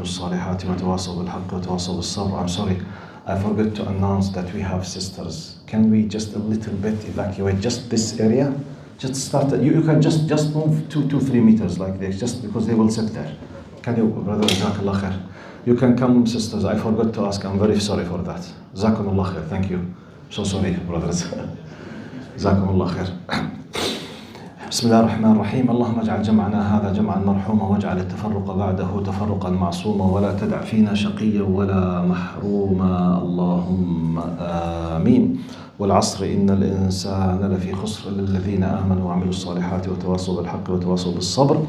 الصالحات وتواصوا بالحق وتواصوا بالصبر. I'm sorry, I forgot to announce that we have sisters. Can we just a little bit evacuate just this area? Just start, you can just move 2-3 meters like this, just because they will sit there. Can you, brother, Jazakallah khair. You can come, sisters. I forgot to ask, I'm very sorry for that. Jazakumullah khair, thank you. So sorry, brothers. Jazakumullah khair. بسم الله الرحمن الرحيم. اللهم اجعل جمعنا هذا جمعا مرحوما واجعل التفرق بعده تفرقا معصوما ولا تدع فينا شقيا ولا محروما اللهم آمين. والعصر إن الإنسان لفي خسر إلا الذين آمنوا وعملوا الصالحات وتواصوا بالحق وتواصوا بالصبر.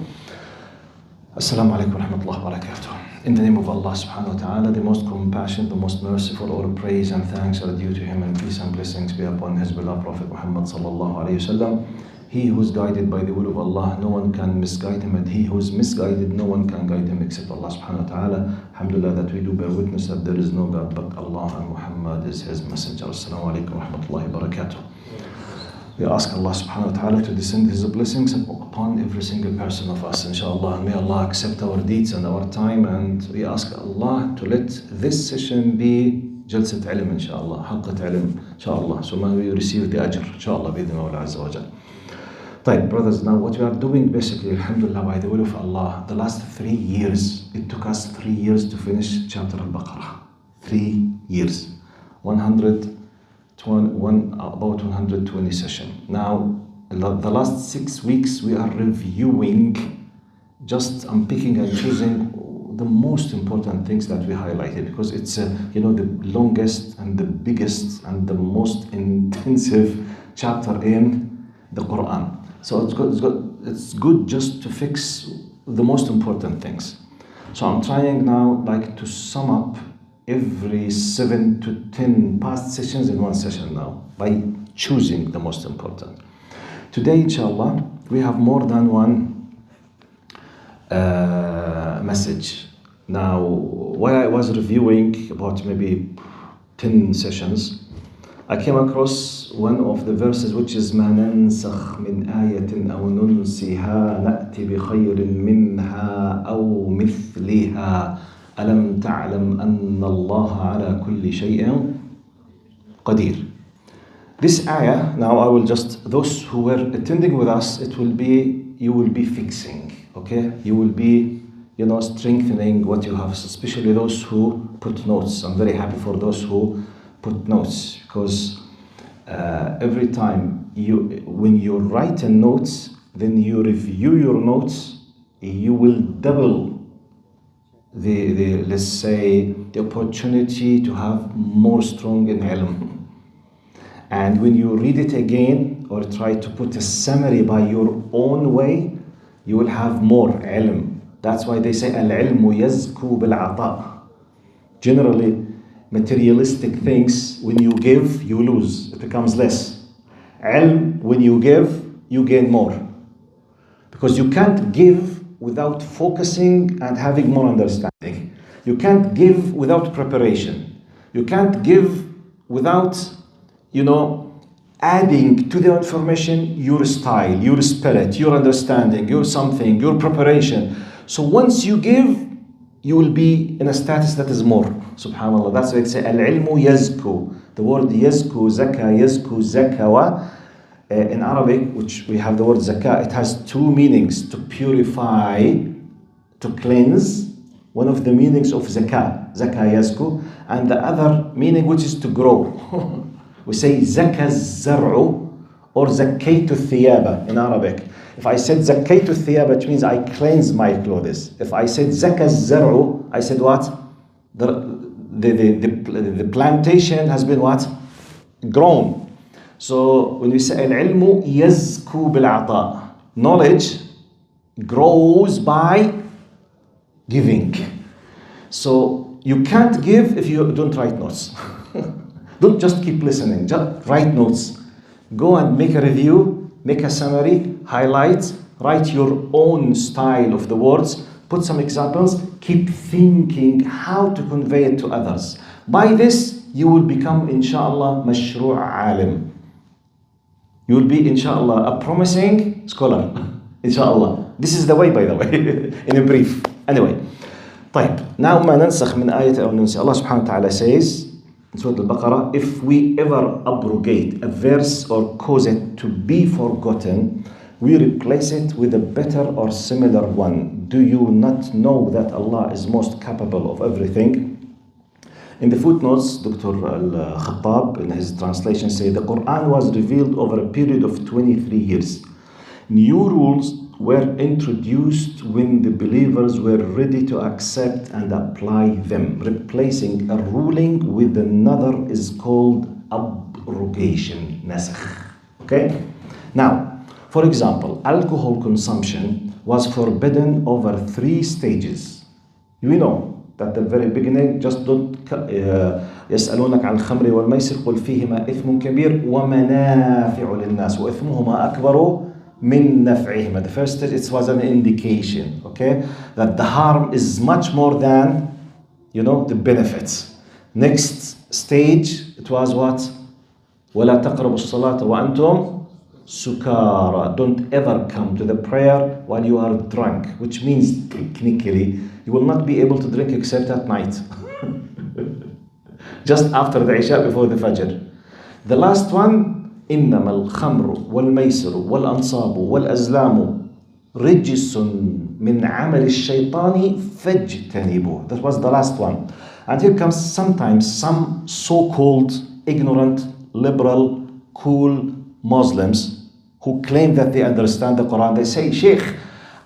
Assalamu alaikum wa rahmatullahi wa barakatuh. In the name of Allah subhanahu wa ta'ala, the most compassionate, the most merciful, all praise and thanks are due to him, and peace and blessings be upon his beloved Prophet Muhammad sallallahu alayhi wa sallam. He who is guided by the will of Allah, no one can misguide him, and he who is misguided, no one can guide him except Allah subhanahu wa ta'ala. Alhamdulillah that we do bear witness that there is no God but Allah, and Muhammad is his messenger. Assalamu alaikum wa rahmatullahi wa barakatuh. We ask Allah subhanahu wa ta'ala to descend his blessings upon every single person of us, inshallah. May Allah accept our deeds and our time, and we ask Allah to let this session be jalsat ilm, inshallah, halqat ilm, inshallah. So may we receive the ajr, inshallah, bi-idhni Mawla azza wa jal. Right, brothers, now what we are doing basically, alhamdulillah, by the will of Allah, the last 3 years, it took us 3 years to finish chapter al-Baqarah. 3 years. About 120 session. Now, the last 6 weeks we are reviewing, I'm picking and choosing the most important things that we highlighted, because it's the longest and the biggest and the most intensive chapter in the Quran. So it's good just to fix the most important things. So I'm trying now to sum up every 7 to 10 past sessions in one session now, by choosing the most important. Today, inshallah, we have more than one message. Now, while I was reviewing about maybe 10 sessions, I came across one of the verses which is ما ننسخ من آية أو ننسها نأتي بخير منها أو مثلها ألم تعلم أن الله على كل شيء قدير. This ayah, now I will just, those who were attending with us, you will be fixing, okay? You will be, strengthening what you have, especially those who put notes. I'm very happy for those who put notes, because every time when you write a note, then you review your notes, you will double let's say the opportunity to have more strong in ilm. And when you read it again or try to put a summary by your own way, you will have more ilm. That's why they say al-ilmu yazku bil-ata. Generally, materialistic things, when you give, you lose. It becomes less. Ilm, when you give, you gain more. Because you can't give without focusing and having more understanding. You can't give without preparation. You can't give without, adding to the information your style, your spirit, your understanding, your something, your preparation. So once you give, you will be in a status that is more. Subhanallah. That's why it says al-ilmu yazku. The word yazku, yazku, zakawa. In Arabic, which we have the word zakah, it has 2 meanings: to purify, to cleanse. One of the meanings of zakah yazku, and the other meaning which is to grow. We say zakah zar'u or zakaytu thiyaba in Arabic. If I said zakaytu thiyaba, it means I cleanse my clothes. If I said zakah zar'u, I said what? The plantation has been what? Grown. So when we say al-ilmu yazku bil-ata, knowledge grows by giving. So you can't give if you don't write notes. Don't just keep listening, just write notes. Go and make a review, make a summary, highlight, write your own style of the words, put some examples, keep thinking how to convey it to others. By this, you will become, inshallah, mashru' alim. You will be, inshallah, a promising scholar. Inshallah. This is the way, by the way, in a brief. Anyway, طيب, now ما ننسخ من آية أو ننسي. Allah subhanahu wa ta'ala says in Surah Al-Baqarah, if we ever abrogate a verse or cause it to be forgotten, we replace it with a better or similar one. Do you not know that Allah is most capable of everything? In the footnotes, Dr. Al-Khattab in his translation says the Quran was revealed over a period of 23 years. New rules were introduced when the believers were ready to accept and apply them. Replacing a ruling with another is called abrogation, nasakh. Okay? Now, for example, alcohol consumption was forbidden over 3 stages. You know that at the very beginning, just don't يسألونك عن الخمر والميسر قل فيهما إثم كبير ومنافع للناس وإثمهما أكبر من نفعهما. The first stage, it was an indication, okay, that the harm is much more than, the benefits. Next stage, it was what? ولا تقربوا الصلاة وأنتم سكارى. Don't ever come to the prayer while you are drunk, which means technically you will not be able to drink except at night. Just after the Isha, before the Fajr. The last one, إنما الخمر والميسر والأنصاب والأزلام رجس من عمل الشيطان فاجتنبوه. That was the last one. And here comes sometimes some so-called ignorant, liberal, cool Muslims who claim that they understand the Quran. They say, Sheikh,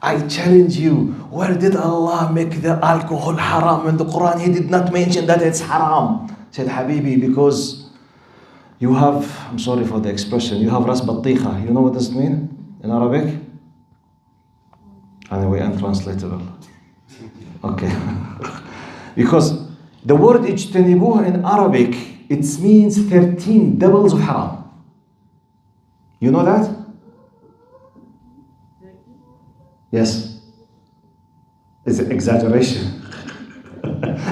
I challenge you, where did Allah make the alcohol haram in the Quran? He did not mention that it's haram. I said, Habibi, because you have, I'm sorry for the expression, you have ras battiha. You know what this means in Arabic? Anyway, untranslatable. Okay. Because the word ijtanibuh in Arabic, it means 13 doubles of haram. You know that? Yes. It's an exaggeration.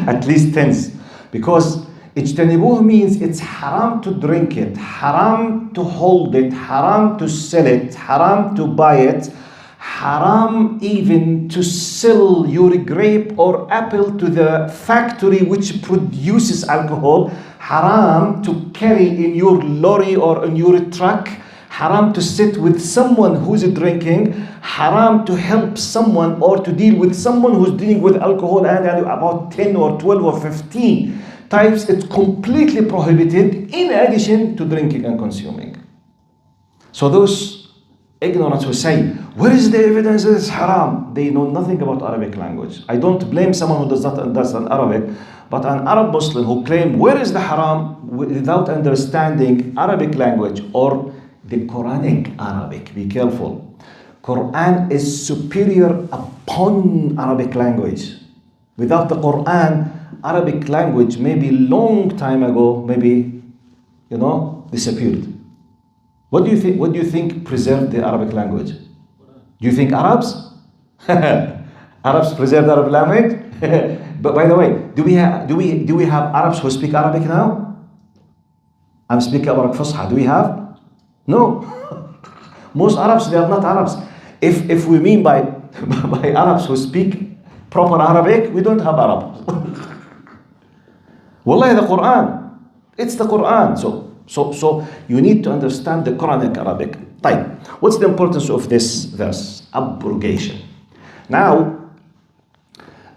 At least tens. Because ijtanibuh means it's haram to drink it, haram to hold it, haram to sell it, haram to buy it, haram even to sell your grape or apple to the factory which produces alcohol, haram to carry in your lorry or in your truck, haram to sit with someone who's drinking, haram to help someone or to deal with someone who's dealing with alcohol, and about 10 or 12 or 15 types, it's completely prohibited in addition to drinking and consuming. So those ignorants who say, where is the evidence that it's haram? They know nothing about Arabic language. I don't blame someone who does not understand Arabic, but an Arab Muslim who claim where is the haram without understanding Arabic language or the Quranic Arabic. Be careful. Quran is superior upon Arabic language. Without the Quran, Arabic language maybe long time ago, maybe, disappeared. What do you think preserved the Arabic language? Do you think Arabs? Arabs preserved the Arabic language? But by the way, do we have Arabs who speak Arabic now? I'm speaking Arabic Fusha. Do we have? No. Most Arabs, they are not Arabs. If we mean by Arabs who speak proper Arabic, we don't have Arabs. Wallahi, the Quran. It's the Quran. So you need to understand the Quranic Arabic. طيب. What's the importance of this verse? Abrogation. Now,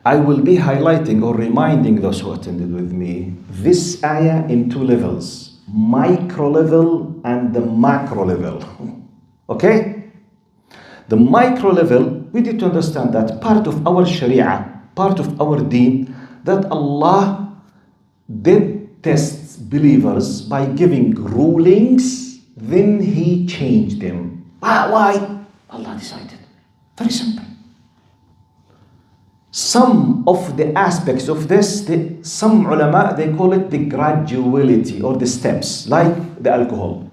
I will be highlighting or reminding those who attended with me this ayah in 2 levels. Micro level and the macro level. Okay? The micro level, we need to understand that part of our Sharia, part of our deen, that Allah did test believers by giving rulings, then He changed them. Why? Allah decided. Very simple. Some of the aspects of this, some ulama, they call it the graduality or the steps, like the alcohol.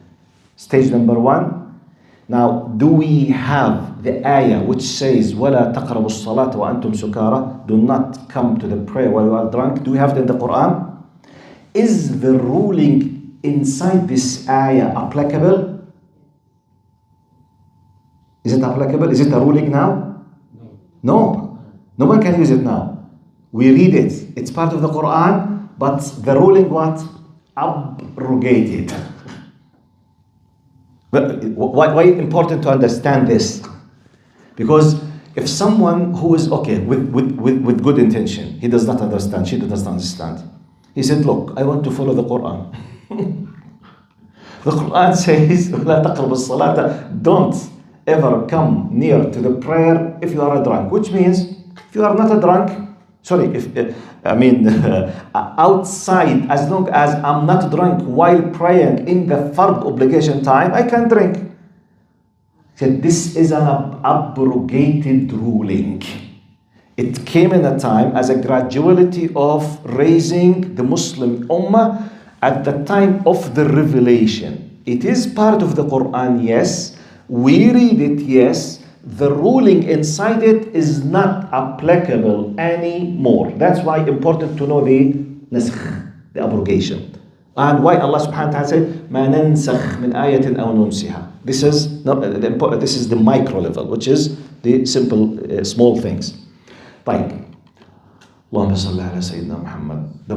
Stage number 1. Now, do we have the ayah which says, وَلَا تَقْرَبُوا الصَّلَاةَ وَأَنْتُمْ سُكَارَى? Do not come to the prayer while you are drunk. Do we have it in the Quran? Is the ruling inside this ayah applicable? Is it applicable? Is it a ruling now? No. No one can use it now. We read it. It's part of the Quran, but the ruling what? Abrogated. But why important to understand this? Because if someone who is okay with good intention, he does not understand, she does not understand. He said, look, I want to follow the Quran. The Quran says, لا تقربوا الصلاة, don't ever come near to the prayer if you are a drunk. Which means, if you are not a drunk, sorry, outside, as long as I'm not drunk while praying in the fard obligation time, I can drink. He said, this is an abrogated ruling. It came in a time as a graduality of raising the Muslim Ummah at the time of the revelation. It is part of the Quran, yes. We read it, yes. The ruling inside it is not applicable anymore. That's why important to know the naskh, the abrogation. And why Allah subhanahu wa ta'ala said, مَا نَنْسَخْ مِنْ آيَةٍ أَوْ نُنْسِهَا. This is the micro level, which is the simple, small things. طيب. اللهم صل على سيدنا محمد. The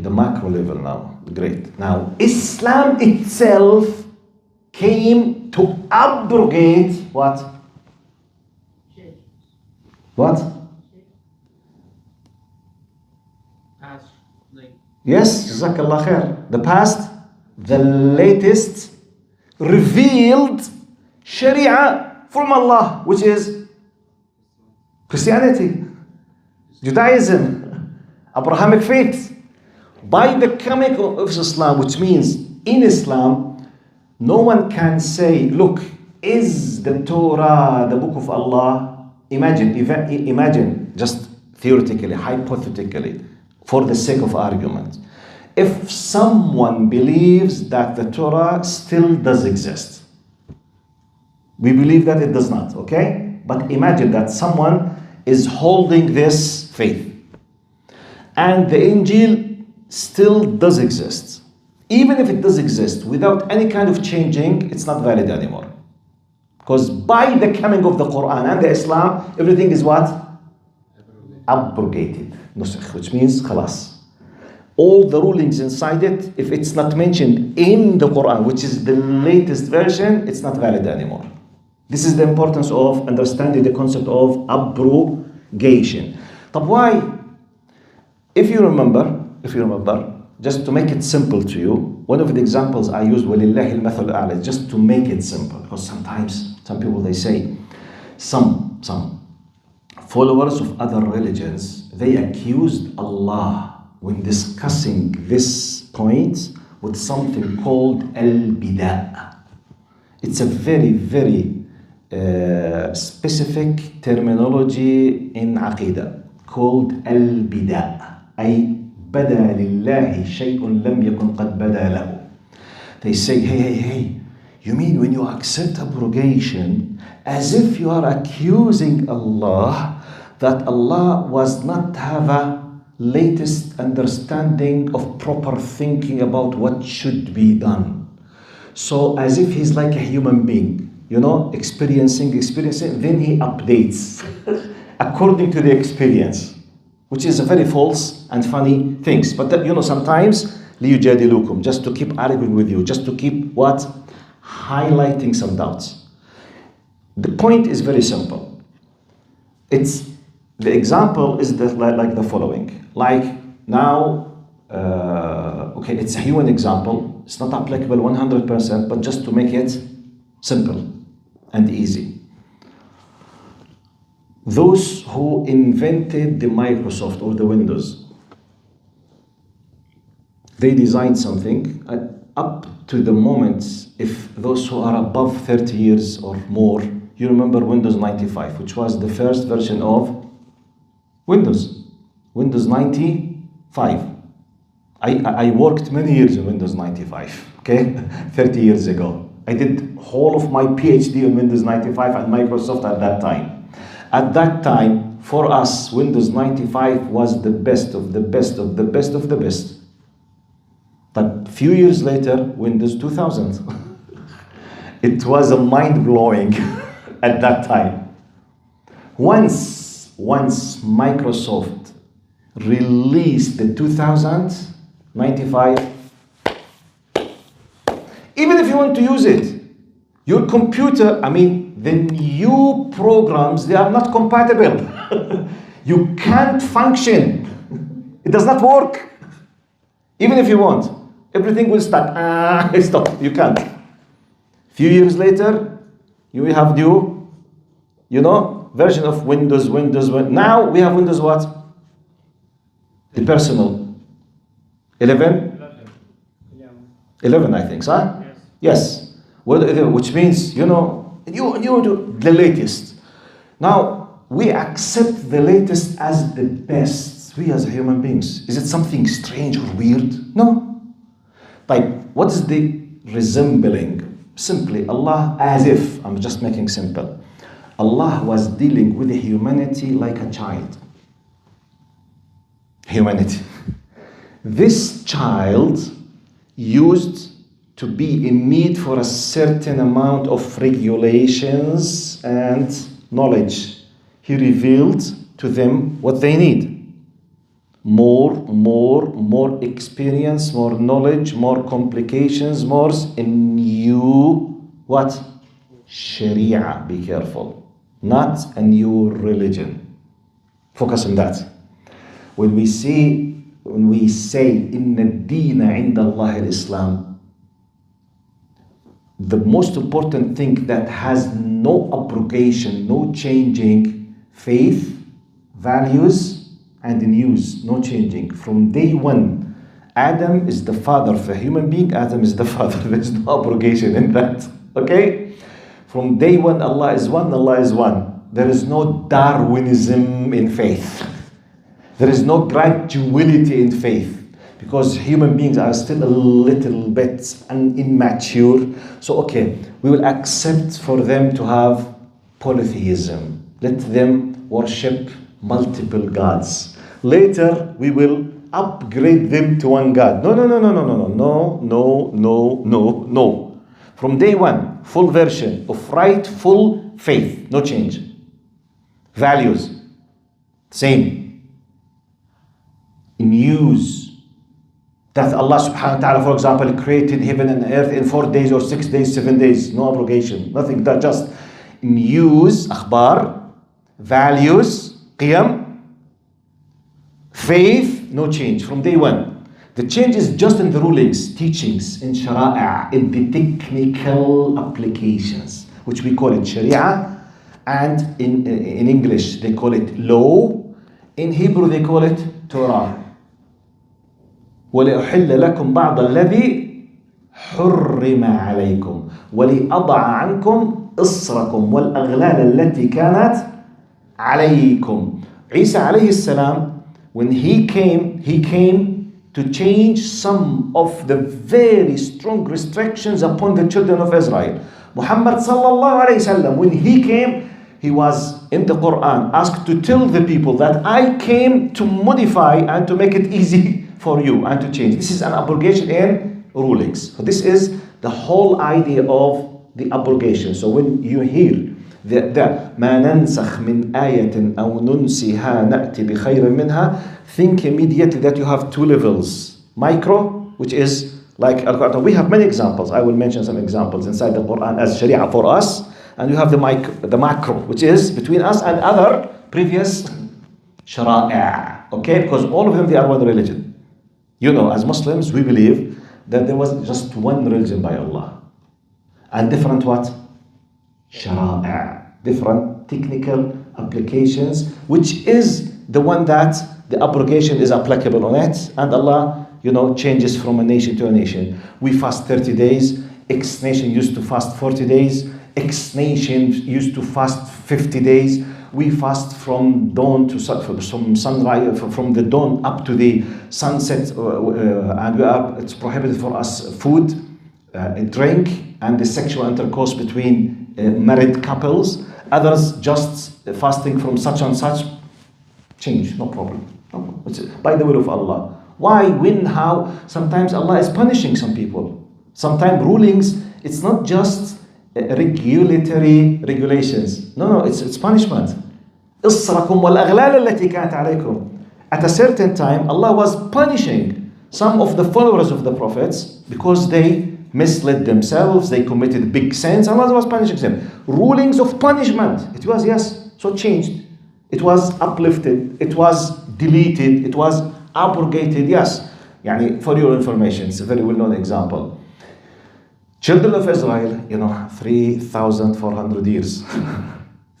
macro level now. Great. Now, Islam itself came to abrogate what? What? Yes, Jazakallah khair. The past, the latest, revealed Sharia from Allah, which is Christianity, Judaism, Abrahamic faith. By the coming of Islam, which means in Islam, no one can say, look, is the Torah the book of Allah? Imagine, just theoretically, hypothetically, for the sake of argument. If someone believes that the Torah still does exist, we believe that it does not, okay? But imagine that someone is holding this faith, and the Injil still does exist. Even if it does exist, without any kind of changing, it's not valid anymore. Because by the coming of the Quran and the Islam, everything is what? Abrogated. Nusakh, which means khalas. All the rulings inside it, if it's not mentioned in the Quran, which is the latest version, it's not valid anymore. This is the importance of understanding the concept of abrogation. But why? If you remember, just to make it simple to you, one of the examples I use, وَلِلَّهِ الْمَثَلُ الْأَعْلَى, just to make it simple, because sometimes some people, they say, some followers of other religions, they accused Allah when discussing this point with something called al-bida'. It's a very, very specific terminology in Aqidah called al-bida'. أي بدا لله شيء لم يكن قد بدا له. They say, hey, you mean when you accept abrogation as if you are accusing Allah that Allah was not have a latest understanding of proper thinking about what should be done. So as if he's like a human being, experiencing, then he updates according to the experience, which is a very false and funny things. But sometimes لِيُجَادِلُوكُمْ, just to keep arguing with you, just to keep what? Highlighting some doubts. The point is very simple. The example is like the following. Like now, it's a human example. It's not applicable 100%, but just to make it simple and easy. Those who invented the Microsoft or the Windows, they designed something up to the moment, if those who are above 30 years or more, you remember Windows 95, which was the first version of Windows 95. I worked many years in Windows 95, okay, 30 years ago. I did whole of my PhD on Windows 95 and Microsoft at that time. At that time, for us, Windows 95 was the best of the best of the best of the best. But few years later, Windows 2000. It was a mind-blowing at that time. Once once Microsoft released the 2095, even if you want to use it, your computer, the new programs, they are not compatible. You can't function. It does not work. Even if you want, everything will start. Stop. You can't. Few years later, you will have new, version of Windows. Now we have Windows what? The personal. 11, I think, huh? Yes. Which means, the latest. Now, we accept the latest as the best. We as human beings. Is it something strange or weird? No. What is the resembling? Simply, Allah, as if, I'm just making simple. Allah was dealing with humanity like a child. Humanity. This child used to be in need for a certain amount of regulations and knowledge. He revealed to them what they need. More experience, more knowledge, more complications, more new what? Sharia. Be careful. Not a new religion. Focus on that. When we say inna ad-deena 'inda Allah al-Islam, the most important thing that has no abrogation, no changing, faith, values, and news, no changing. From day one, Adam is the father of a human being. Adam is the father. There is no abrogation in that. Okay? From day one, Allah is one. Allah is one. There is no Darwinism in faith. There is no graduality in faith. Because human beings are still a little bit immature. So, we will accept for them to have polytheism. Let them worship multiple gods. Later, we will upgrade them to one God. No. From day one, full version of full faith. No change. Values. Same. News. That Allah subhanahu wa ta'ala, for example, created heaven and earth in 4 days or 6 days, 7 days. No abrogation. Nothing. That just news, akhbar, values, qiyam, faith, no change from day one. The change is just in the rulings, teachings, in shara'a, in the technical applications, which we call it sharia, and in English they call it law. In Hebrew they call it Torah. وَلِأُحِلَّ لَكُمْ بَعْضَ الَّذِي حُرِّمَ عَلَيْكُمْ وَلِأَضَعَ عَنْكُمْ إِصْرَكُمْ وَالْأَغْلَالَ الَّتِي كَانَتْ عَلَيْكُمْ. Isa alayhi salam, when he came to change some of the very strong restrictions upon the children of Israel. Muhammad sallallahu alayhi wasallam, when he came, he was in the Quran asked to tell the people that I came to modify and to make it easy for you and to change. This is an abrogation in rulings. So this is the whole idea of the abrogation. So when you hear ما ننسخ من آية أو ننسها نأتي بخير منها, think immediately that you have two levels. Micro, which is like Al-Quran. We have many examples. I will mention some examples inside the Quran as Sharia for us. And you have the macro, which is between us and other previous Shara'a. Okay? Because all of them, they are one religion. As Muslims, we believe that there was just one religion by Allah. And different what? Shara'a. Different technical applications, which is the one that the abrogation is applicable on it. And Allah, changes from a nation to a nation. We fast 30 days. X nation used to fast 40 days. X nation used to fast 50 days. We fast from dawn to sunrise, from the dawn up to the sunset, and it's prohibited for us food, drink, and the sexual intercourse between married couples. Others just fasting from such and such. Change, no problem. It's by the will of Allah. Why, when, how? Sometimes Allah is punishing some people. Sometimes rulings, it's not just regulatory regulations. No, it's punishment. إصركم والأغلال التي كانت عليكم. At a certain time, Allah was punishing some of the followers of the prophets because they misled themselves, they committed big sins. Allah was punishing them. Rulings of punishment. It was, yes, so changed. It was uplifted. It was deleted. It was abrogated. Yes. Yani, for your information, it's a very well-known example. Children of Israel, 3,400 years.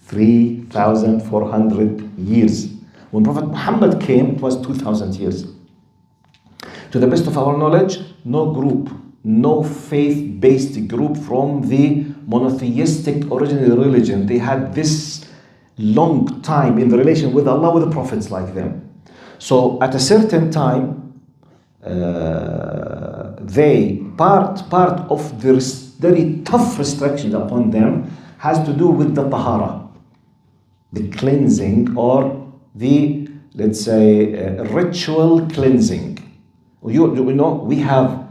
3,400 years. When Prophet Muhammad came, it was 2,000 years. To the best of our knowledge, no group, no faith-based group from the monotheistic original religion, they had this long time in the relation with Allah, with the prophets like them. So at a certain time, part of the very tough restrictions upon them has to do with the tahara, the cleansing, or the, let's say, ritual cleansing. We have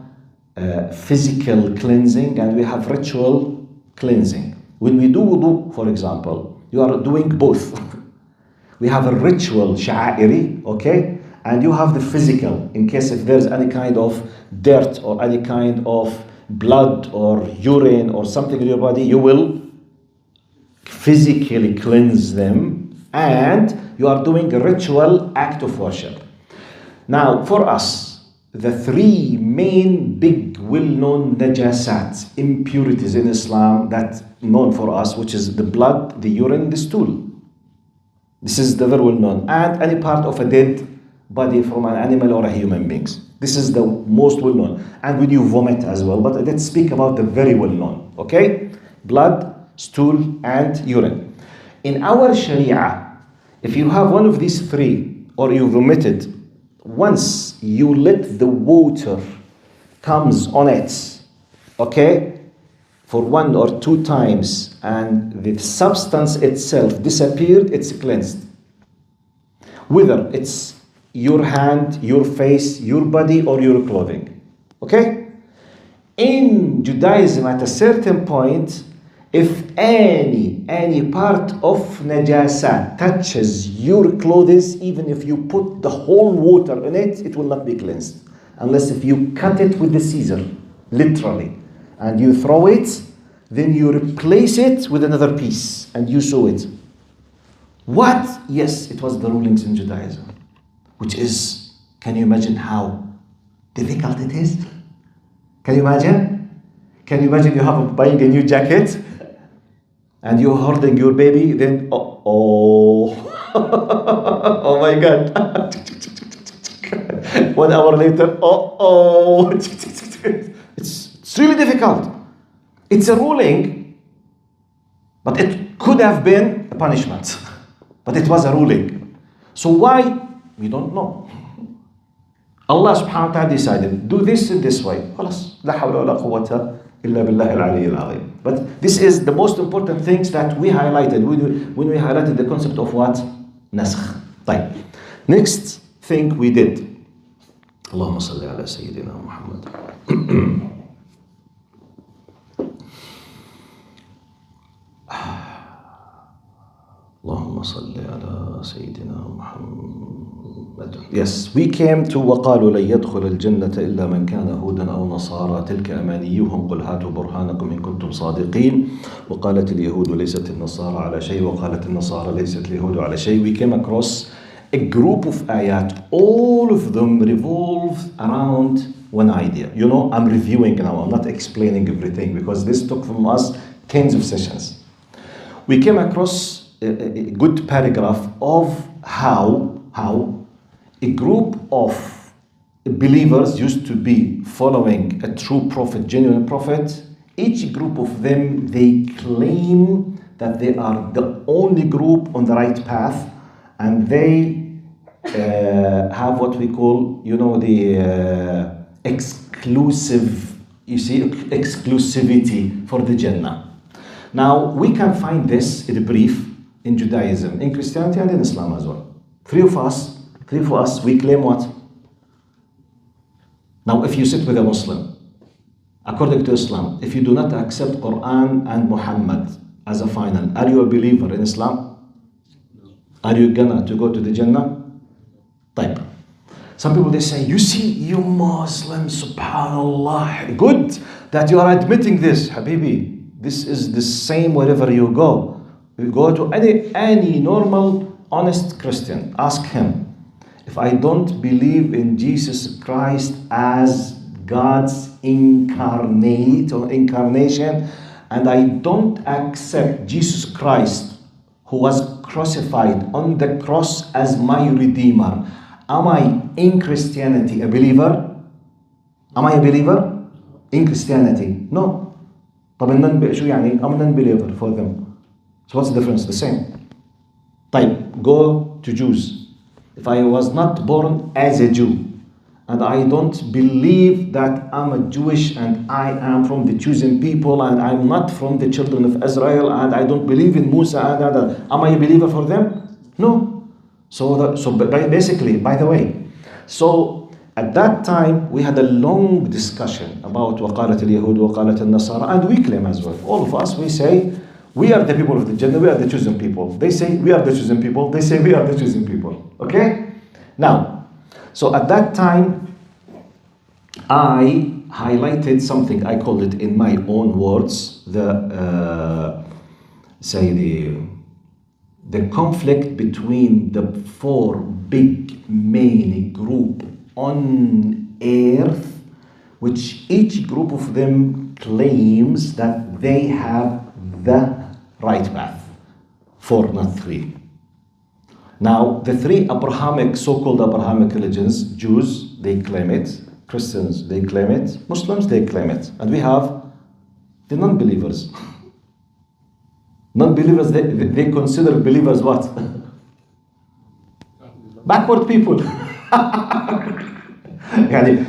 physical cleansing and we have ritual cleansing. When we do wudu, for example, you are doing both. We have a ritual sha'airi, okay? And you have the physical, in case if there's any kind of dirt or any kind of blood or urine or something in your body, you will physically cleanse them, and you are doing a ritual act of worship. Now, for us, the three main big well-known najasat, impurities in Islam that known for us, which is the blood, the urine, the stool. This is the very well-known. And any part of a dead body from an animal or a human being. This is the most well-known. And when you vomit as well, but let's speak about the very well-known, okay? Blood, stool, and urine. In our Sharia, if you have one of these three, or you vomited, once you let the water comes on it, okay, for 1 or 2 times, and the substance itself disappeared, it's cleansed. Whether it's your hand, your face, your body, or your clothing, okay? In Judaism, at a certain point, if any part of najasa touches your clothes, even if you put the whole water in it, it will not be cleansed. Unless if you cut it with the scissor, literally, and you throw it, then you replace it with another piece, and you sew it. What? Yes, it was the rulings in Judaism. Which is, can you imagine how difficult it is? Can you imagine? Can you imagine you have buying a new jacket and you're holding your baby, then oh my God. 1 hour later, it's really difficult. It's a ruling, but it could have been a punishment. But it was a ruling. So why? We don't know. Allah subhanahu wa ta'ala decided, do this in this way. خلاص. لا حول ولا قوة إلا بالله العلي العظيم. But this is the most important things that we highlighted when we highlighted the concept of what? Nasakh. طيب. Next thing we did. اللهم صل على سيدنا محمد. اللهم صل على سيدنا محمد. Yes, we came to وقالوا لن يدخل الجنة إلا من كان هودا أو نصارى تلك أمانيهم قل هاتوا برهانكم إن كنتم صادقين وقالت اليهود ليست النصارى على شيء وقالت النصارى ليست اليهود على شيء. We came across a group of ayat, all of them revolve around one idea. I'm reviewing now, I'm not explaining everything because this took from us tens of sessions. We came across a good paragraph of how a group of believers used to be following a true prophet, genuine prophet. Each group of them, they claim that they are the only group on the right path, and they have what we call, the exclusivity for the Jannah. Now, we can find this in brief in Judaism, in Christianity, and in Islam as well. Three of us, we claim what? Now, if you sit with a Muslim, according to Islam, if you do not accept Quran and Muhammad as a final, are you a believer in Islam? Are you gonna to go to the Jannah? Type. Some people they say, you see, you Muslims, subhanallah, good that you are admitting this, Habibi. This is the same wherever you go. You go to any normal, honest Christian, ask him, if I don't believe in Jesus Christ as God's incarnate or incarnation, and I don't accept Jesus Christ who was crucified on the cross as my Redeemer, am I in Christianity a believer? Am I a believer? In Christianity? No. طب شو يعني? I'm a non-believer for them. So what's the difference? The same. طيب, go to Jews. If I was not born as a Jew, and I don't believe that I'm a Jewish and I am from the chosen people and I'm not from the children of Israel and I don't believe in Musa am I a believer for them? No. So basically, by the way, so at that time we had a long discussion about وقالت اليهود وقالت النصارى, and we claim as well. All of us, we say we are the people of the Jannah, we are the chosen people. They say we are the chosen people, they say we are the chosen people. Okay? Now, so at that time, I highlighted something, I called it in my own words, the conflict between the four big main group on earth, which each group of them claims that they have the right path. 4, not 3. Now, the 3 Abrahamic, so-called Abrahamic religions, Jews, they claim it, Christians, they claim it, Muslims, they claim it. And we have the non-believers. Non-believers, they consider believers what? Backward people.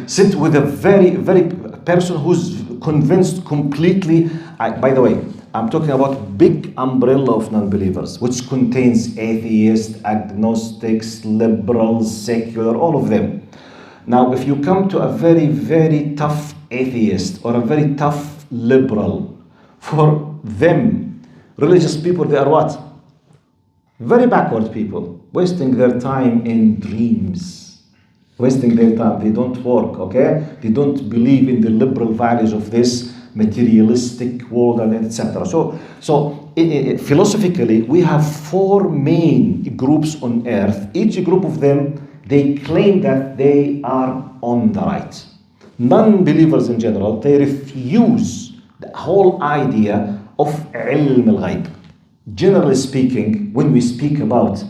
Sit with a very person who's convinced completely. By the way, I'm talking about big umbrella of non-believers, which contains atheists, agnostics, liberals, secular, all of them. Now, if you come to a very tough atheist or a very tough liberal, for them, religious people, they are what? Very backward people, wasting their time in dreams, wasting their time. They don't work, okay? They don't believe in the liberal values of this materialistic world, and etc. So philosophically, we have 4 main groups on earth. Each group of them, they claim that they are on the right. Non-believers in general, they refuse the whole idea of ilm al-ghayb. Generally speaking, when we speak about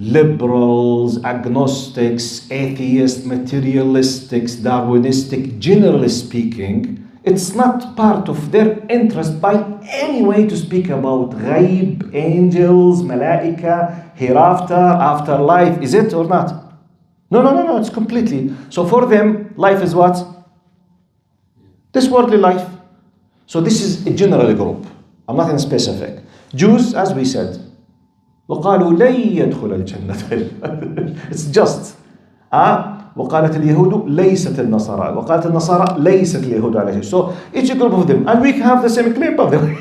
liberals, agnostics, atheists, materialistics, Darwinistic, generally speaking, it's not part of their interest by any way to speak about ghaib, angels, malaika, hereafter, afterlife. Is it or not? No, it's completely. So for them, life is what? This worldly life. So this is a general group. I'm not in specific. Jews, as we said, وقالوا لن يدخل الجنة. It's just. وقالت اليهود ليست النصارى وقالت النصارى ليست اليهود على شيء. So each group of them, and we have the same claim, by the way.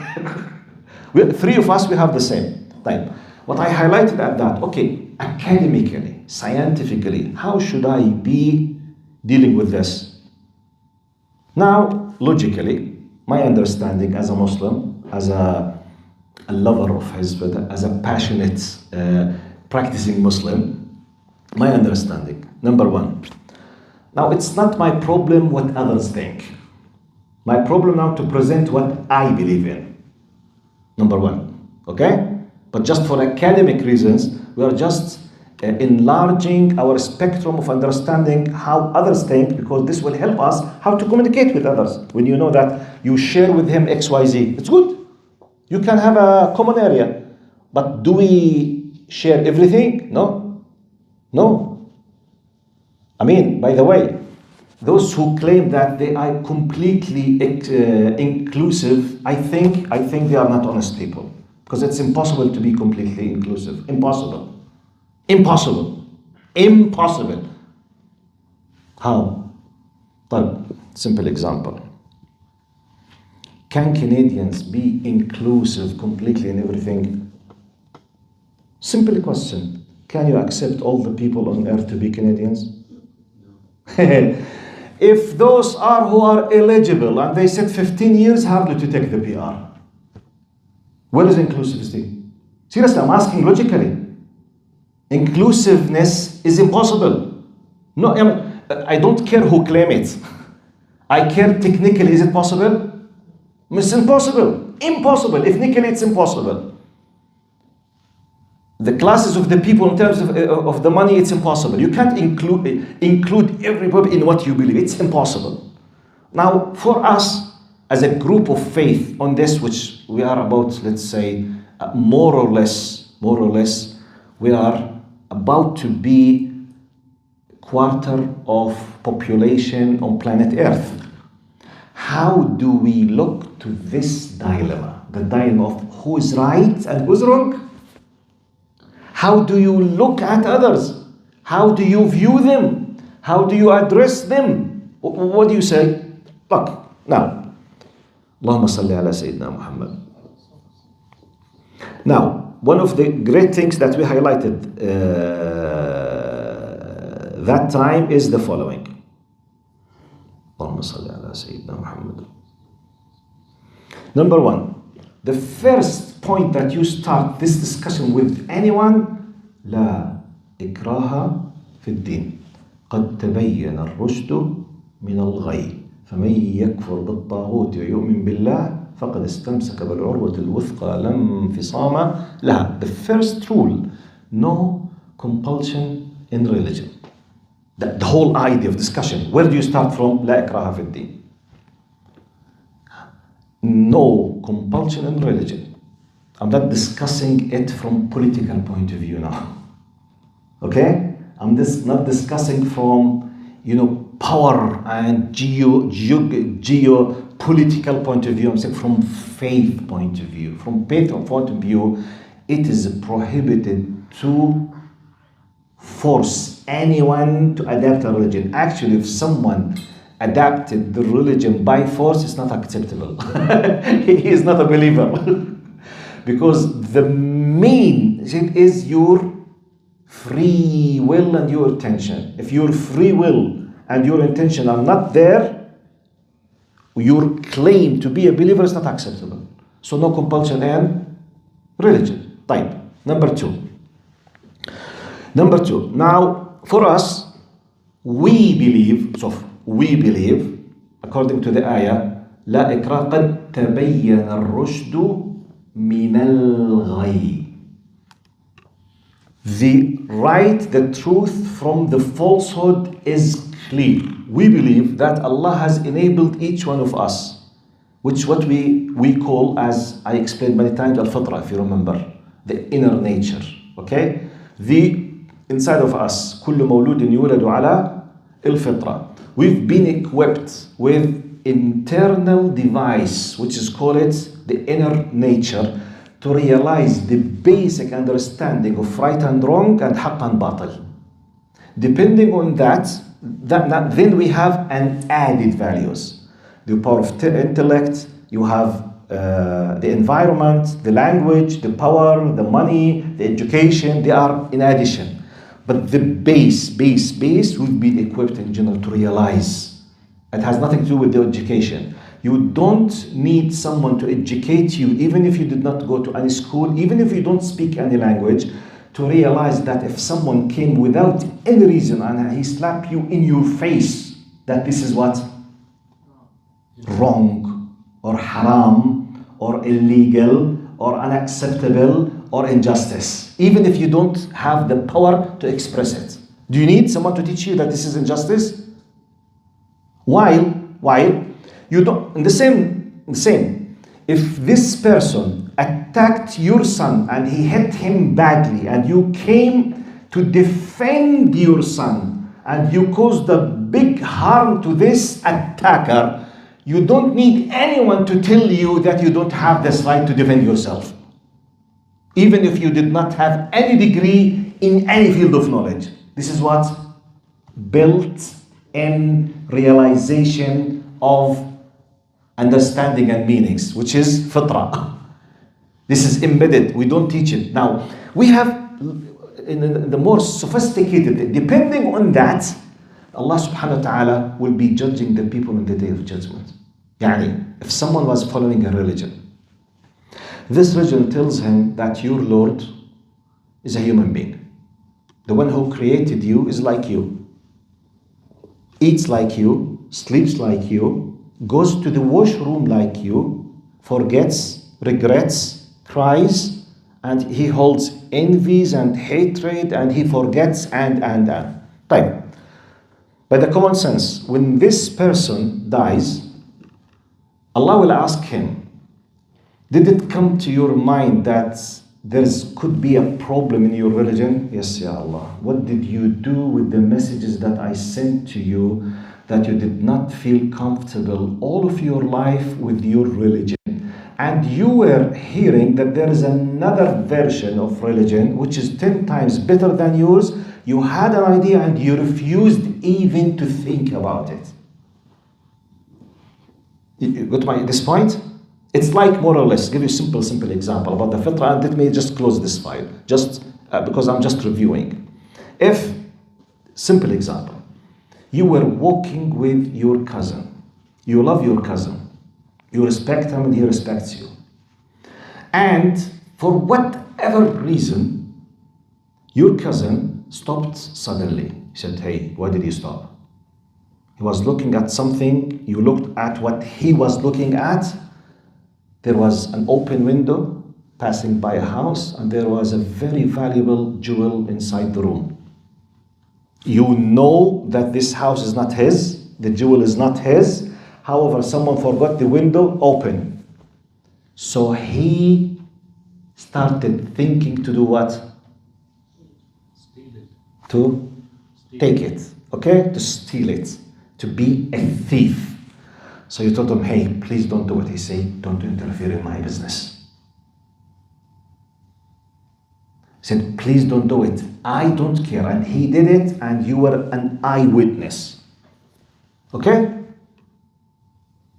3 of us, we have the same type. What I highlighted at that, okay, academically, scientifically, how should I be dealing with this? Now, logically, my understanding as a Muslim, as a lover of his, as a passionate practicing Muslim, my understanding, number 1. Now, it's not my problem what others think. My problem now to present what I believe in. Number 1, okay? But just for academic reasons, we are just enlarging our spectrum of understanding how others think, because this will help us how to communicate with others. When you know that you share with him XYZ, it's good. You can have a common area. But do we share everything? No. I mean, by the way, those who claim that they are completely inclusive, I think they are not honest people. Because it's impossible to be completely inclusive. Impossible. How? Simple example. Can Canadians be inclusive completely in everything? Simple question. Can you accept all the people on earth to be Canadians? If those are who are eligible and they said 15 years, hardly to take the PR. Where is inclusivity? Seriously, I'm asking logically. Inclusiveness is impossible. No, I don't care who claim it. I care technically, is it possible? It's impossible. Impossible. Ethnically, it's impossible. The classes of the people in terms of the money, it's impossible. You can't include everybody in what you believe. It's impossible. Now, for us, as a group of faith on this, which we are about, let's say, more or less, we are about to be quarter of population on planet Earth. How do we look to this dilemma? The dilemma of who is right and who's wrong? How do you look at others? How do you view them? How do you address them? What do you say? Look, now, Allahumma salli ala Sayyidina Muhammad. Now, one of the great things that we highlighted that time is the following. Allahumma salli ala Sayyidina Muhammad. Number one, the first point that you start this discussion with anyone, لا إكراه في الدين قد تبين الرشد من الغي فمن يكفر بالطاغوت ويؤمن بالله فقد استمسك بالعروة الوثقى لا انفصام لها. The first rule, no compulsion in religion. The whole idea of discussion, where do you start from? لا إكراه في الدين. No compulsion in religion. I'm not discussing it from political point of view now. Okay? I'm not discussing from, power and geopolitical point of view. I'm saying from faith point of view. From faith point of view, it is prohibited to force anyone to adapt a religion. Actually, if someone adapted the religion by force, it's not acceptable. He is not a believer. Because the main thing is your free will and your intention. If your free will and your intention are not there, your claim to be a believer is not acceptable. So no compulsion in religion. Type. Number two. Now, for us, we believe, according to the ayah, لا إكراه قد تبين الرشد من الغي. The right, the truth from the falsehood is clear. We believe that Allah has enabled each one of us, which what we call, as I explained many times, al-fitra, if you remember, the inner nature. Okay? The inside of us, كل مولود يولد على الفطرة. We've been equipped with internal device, which is called the inner nature, to realize the basic understanding of right and wrong and haqq and batil. Depending on that, then we have an added values. The power of intellect, you have the environment, the language, the power, the money, the education, they are in addition. But the base, we've been equipped in general to realize. It has nothing to do with the education. You don't need someone to educate you, even if you did not go to any school, even if you don't speak any language, to realize that if someone came without any reason and he slapped you in your face, that this is what? Wrong, or haram, or illegal, or unacceptable, or injustice, even if you don't have the power to express it. Do you need someone to teach you that this is injustice? While you don't, in the same, if this person attacked your son and he hit him badly and you came to defend your son and you caused a big harm to this attacker, you don't need anyone to tell you that you don't have this right to defend yourself. Even if you did not have any degree in any field of knowledge. This is what? Built-in realization of understanding and meanings, which is fitra. This is embedded. We don't teach it. Now, we have in the more sophisticated, depending on that, Allah subhanahu wa ta'ala will be judging the people in the day of judgment. Yani, if someone was following a religion, this religion tells him that your Lord is a human being. The one who created you is like you, eats like you, sleeps like you, goes to the washroom like you, forgets, regrets, cries, and he holds envies and hatred, and he forgets and. Right. By the common sense, when this person dies, Allah will ask him, did it come to your mind that there could be a problem in your religion? Yes, Ya Allah. What did you do with the messages that I sent to you that you did not feel comfortable all of your life with your religion? And you were hearing that there is another version of religion which is 10 times better than yours. You had an idea and you refused even to think about it. You got this point? It's like, more or less, give you a simple example about the fitrah, and let me just close this file, just because I'm just reviewing. If, simple example, you were walking with your cousin, you love your cousin, you respect him and he respects you, and for whatever reason, your cousin stopped suddenly. He said, hey, why did you stop? He was looking at something, you looked at what he was looking at. There was an open window passing by a house, and there was a very valuable jewel inside the room. You know that this house is not his, the jewel is not his. However, someone forgot the window open. So he started thinking to do what? Steal it. To take it, okay? To steal it, to be a thief. So you told him, hey, please don't do what he said, don't interfere in my business. He said, please don't do it, I don't care. And he did it, and you were an eyewitness. Okay?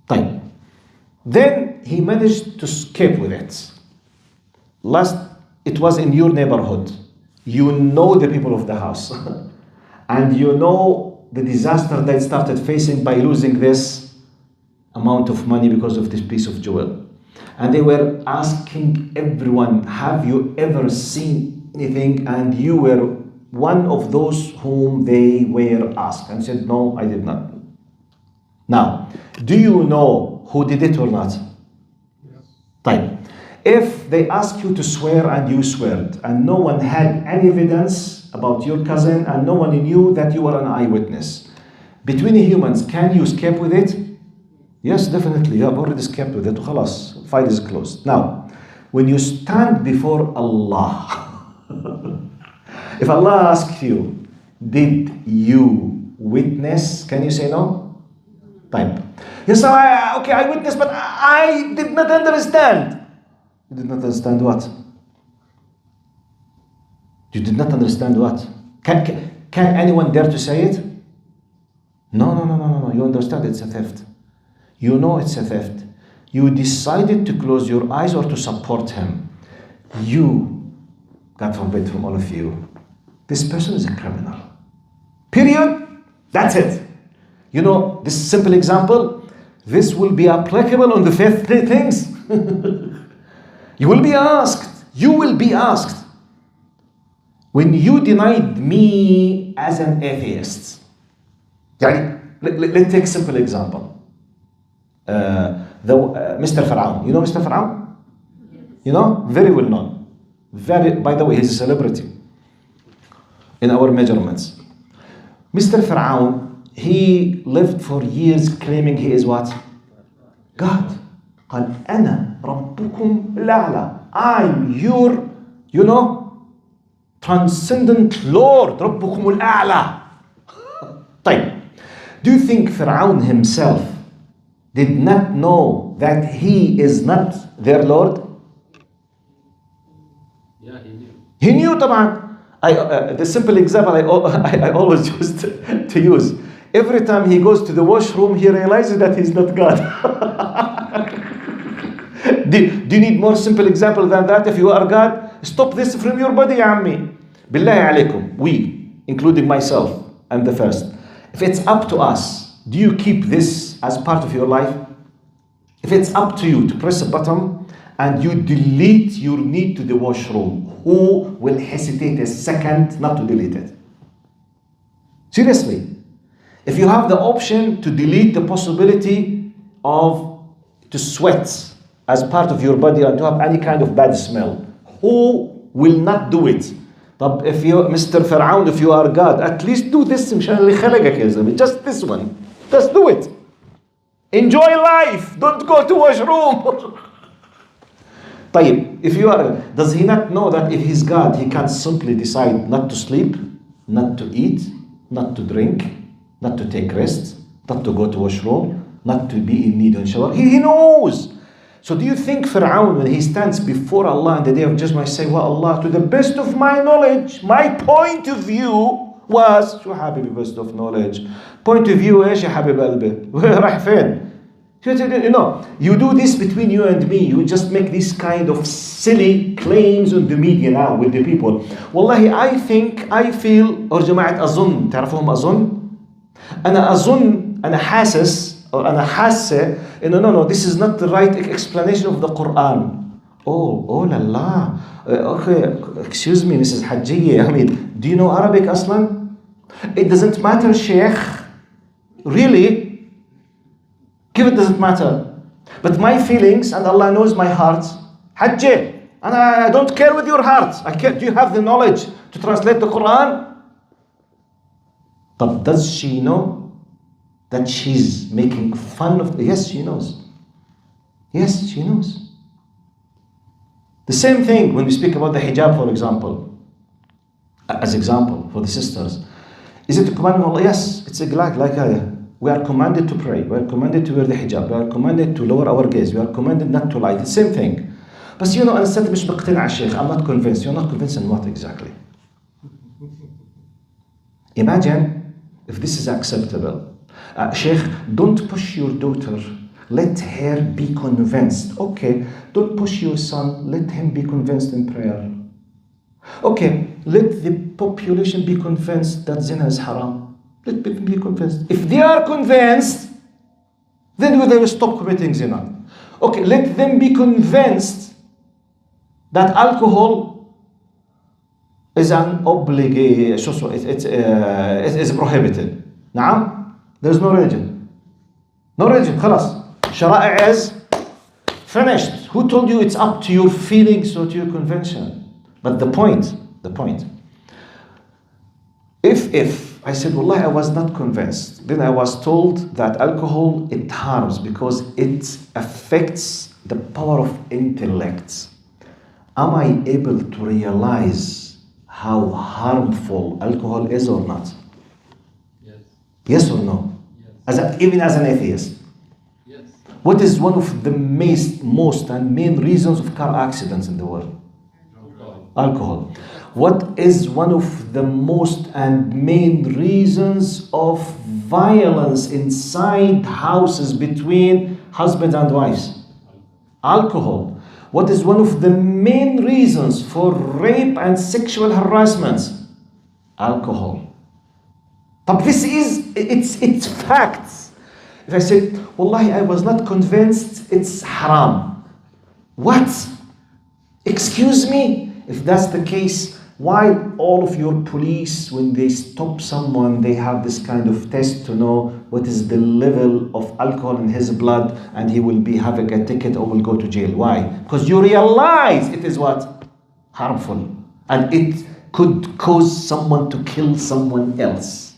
Fine. Then he managed to escape with it. Last, it was in your neighborhood. You know the people of the house. And you know the disaster they started facing by losing this amount of money because of this piece of jewel. And they were asking everyone, have you ever seen anything? And you were one of those whom they were asked, and said, no, I did not. Now, do you know who did it or not? Yes. Time. If they ask you to swear and you swear, and no one had any evidence about your cousin, and no one knew that you were an eyewitness, between humans, can you escape with it? Yes, definitely. You have already escaped with it. Khalas, file is closed. Now, when you stand before Allah, if Allah asks you, did you witness? Can you say no? Type. Yes, I witnessed, but I did not understand. You did not understand what? You did not understand what? Can anyone dare to say it? No. You understand it's a theft. You know it's a theft. You decided to close your eyes or to support him. You, God forbid from all of you, this person is a criminal. Period. That's it. You know, this simple example, this will be applicable on the fifth things. You will be asked. You will be asked. When you denied me as an atheist. Let's take a simple example. Mr. Pharaoh. You know Mr. Pharaoh? You know? Very well known. By the way, he's a celebrity in our measurements. Mr. Pharaoh, he lived for years claiming he is what? God. قال أنا ربكم الأعلى. I'm your, transcendent Lord. ربكم الأعلى. طيب. Do you think Pharaoh himself did not know that he is not their Lord? Yeah, he knew. He knew, طبعا. The simple example I always used to use. Every time he goes to the washroom, he realizes that he's not God. do you need more simple example than that? If you are God, stop this from your body يا عمي. بالله عليكم, we, including myself, I'm the first. If it's up to us, do you keep this as part of your life? If it's up to you to press a button and you delete your need to the washroom, who will hesitate a second not to delete it? Seriously. If you have the option to delete the possibility of to sweat as part of your body and to have any kind of bad smell, who will not do it? طب if you, Mr. Fir'aun, if you are God, at least do this مشان اللي خلقك يا زلمة. Just this one. Just do it. Enjoy life. Don't go to washroom. طيب, if you are, does he not know that if he's God, he can simply decide not to sleep, not to eat, not to drink, not to take rest, not to go to washroom, not to be in need of shower? He knows. So do you think Fir'aun, when he stands before Allah on the day of judgment, say, well, Allah, to the best of my knowledge, my point of view was, شو حبيبي best of knowledge? Point of view ايش يا حبيب قلبي؟ راح فين? You know, you do this between you and me. You just make this kind of silly claims on the media now with the people. Wallahi, I feel, or جماعة أظن, تعرفهم أظن؟ أنا أظن, أنا حاسس, or أنا حاسة, no, this is not the right explanation of the Quran. Oh la la. Okay, excuse me, Mrs. Hajjiyya. I mean, do you know Arabic أصلا? It doesn't matter, Sheikh. Really? Give it doesn't matter. But my feelings, and Allah knows my heart, Hajj, and I don't care with your heart. Do you have the knowledge to translate the Quran? But does she know that she's making fun of? Yes, she knows. Yes, she knows. The same thing when we speak about the hijab, for example. As example, for the sisters. Is it a commandment of Allah? Yes, it's a like we are commanded to pray. We are commanded to wear the hijab. We are commanded to lower our gaze. We are commanded not to lie. The same thing. But you know, أنا لسه مش مقتنع Sheikh. I'm not convinced. You're not convinced in what exactly? Imagine if this is acceptable. Sheikh, don't push your daughter. Let her be convinced. Okay, don't push your son. Let him be convinced in prayer. Okay, let the population be convinced that zina is haram. Let them be convinced. If they are convinced, then they will stop committing zina. Okay, let them be convinced that alcohol is an obligation. It is prohibited. نعم? There's no religion. No religion. خلاص. Shara'i is finished. Who told you it's up to your feelings or to your convention? But the point. If I said, Wallah, I was not convinced. Then I was told that alcohol, it harms because it affects the power of intellect. Am I able to realize how harmful alcohol is or not? Yes. Yes or no? Yes. Even as an atheist. Yes. What is one of the most and main reasons of car accidents in the world? Alcohol. What is one of the most and main reasons of violence inside houses between husbands and wives? Alcohol. What is one of the main reasons for rape and sexual harassment? Alcohol. But this is, it's facts. If I said, Wallahi, I was not convinced it's haram. What? Excuse me? If that's the case, why all of your police, when they stop someone, they have this kind of test to know what is the level of alcohol in his blood and he will be having a ticket or will go to jail? Why? Because you realize it is what? Harmful. And it could cause someone to kill someone else.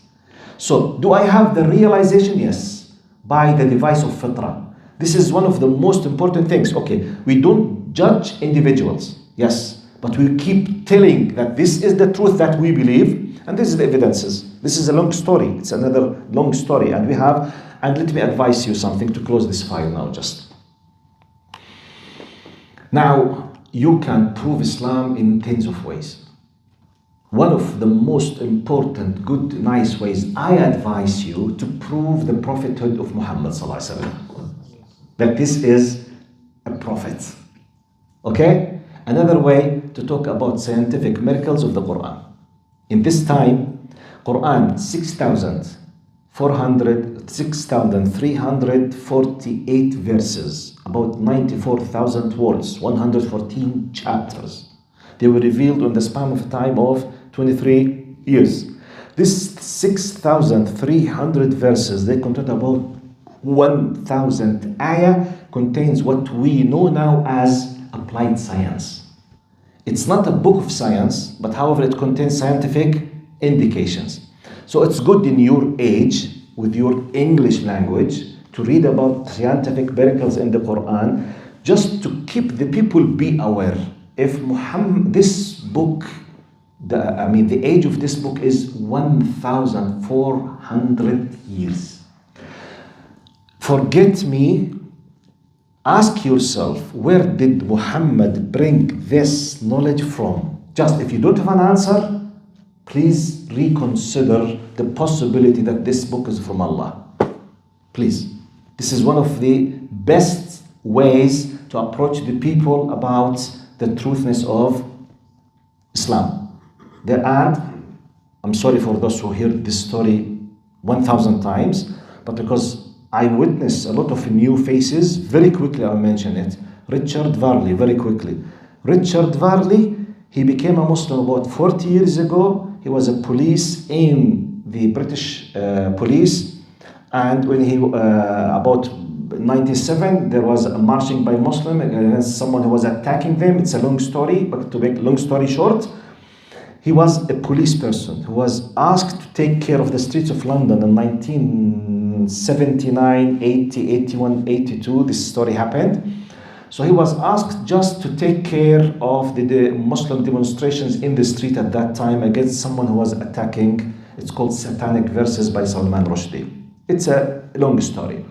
So, do I have the realization? Yes. By the device of fitrah. This is one of the most important things. Okay, we don't judge individuals. Yes. But we keep telling that this is the truth that we believe, and this is the evidences. This is a long story. It's another long story. And let me advise you something to close this file now just. Now, you can prove Islam in tens of ways. One of the most important, good, nice ways, I advise you to prove the prophethood of Muhammad sallallahu alaihi wasallam. That this is a prophet. Okay? Another way to talk about scientific miracles of the Quran. In this time, Quran 6,348 verses, about 94,000 words, 114 chapters. They were revealed in the span of time of 23 years. This 6,300 verses, they contain about 1,000 ayah, contains what we know now as applied science. It's not a book of science, but however it contains scientific indications. So it's good in your age, with your English language, to read about scientific miracles in the Quran, just to keep the people be aware. If this book, the age of this book is 1,400 years. Forget me, ask yourself, where did Muhammad bring this knowledge from? Just if you don't have an answer, please reconsider the possibility that this book is from Allah. Please. This is one of the best ways to approach the people about the truthness of Islam. I'm sorry for those who hear this story 1,000 times, but because I witnessed a lot of new faces, very quickly I'll mention it. Richard Varley, very quickly. Richard Varley, he became a Muslim about 40 years ago. He was a police in the British police, and when he about 97, there was a marching by Muslim against someone who was attacking them. It's a long story, but to make long story short, he was a police person who was asked to take care of the streets of London in 1979, 80, 81, 82. This story happened. So he was asked just to take care of the Muslim demonstrations in the street at that time against someone who was attacking. It's called Satanic Verses by Salman Rushdie. It's a long story.